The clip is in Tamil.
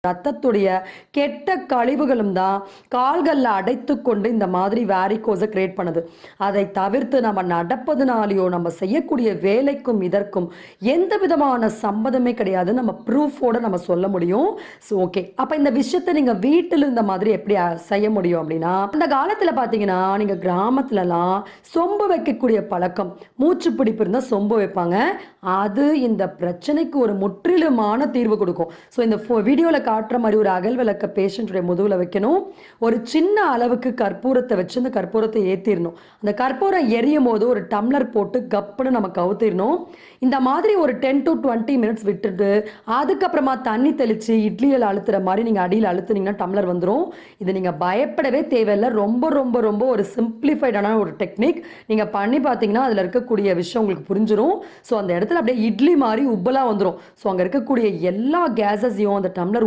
ரத்தத்துடைய கெட்ட கழிவுகளும் தான் கால்களில் அடைத்து கொண்டு இந்த மாதிரி வேரிகோஸை கிரியேட் பண்ணுது. அதை தவிர்த்து நம்ம நடப்பதுனாலேயோ நம்ம செய்யக்கூடிய வேலைக்கும் இதற்கும் எந்த விதமான சம்மதமே கிடையாது. நம்ம ப்ரூஃபோட நம்ம சொல்ல முடியும். ஸோ ஓகே, அப்போ இந்த விஷயத்தை நீங்கள் வீட்டில் இந்த மாதிரி எப்படி செய்ய முடியும் அப்படின்னா, அந்த காலத்தில் பார்த்தீங்கன்னா நீங்கள் கிராமத்துலலாம் சொம்பு வைக்கக்கூடிய பழக்கம், மூச்சு பிடிப்பு இருந்தால் சொம்பு வைப்பாங்க. அது இந்த பிரச்சனைக்கு ஒரு முற்றிலுமான தீர்வு கொடுக்கும். ஸோ இந்த வீடியோவில் காட்டுற மாதிரி ஒரு அகல் விளக்க பேஷண்ட்டுடைய முதுகில் வைக்கணும். ஒரு சின்ன அளவுக்கு கற்பூரத்தை வச்சு அந்த கற்பூரத்தை ஏற்றிடணும். அந்த கற்பூரம் எரியும் போது ஒரு டம்ளர் போட்டு கப்புன்னு நம்ம கவுத்திடணும். இந்த மாதிரி ஒரு 10 to 20 minutes விட்டுட்டு அதுக்கப்புறமா தண்ணி தெளித்து இட்லியில் அழுத்துற மாதிரி நீங்கள் அடியில் அழுத்துனீங்கன்னா டம்ளர் வந்துடும். இது நீங்கள் பயப்படவே தேவையில்லை. ரொம்ப ரொம்ப ரொம்ப ஒரு சிம்பிளிஃபைடான ஒரு டெக்னிக். நீங்கள் பண்ணி பார்த்தீங்கன்னா அதில் இருக்கக்கூடிய விஷயம் உங்களுக்கு புரிஞ்சிடும். ஸோ அந்த இடத்துல அப்படியே இட்லி மாதிரி உப்பலாக வந்துடும். ஸோ அங்கே இருக்கக்கூடிய எல்லா கேஸஸையும் அந்த டம்ளர்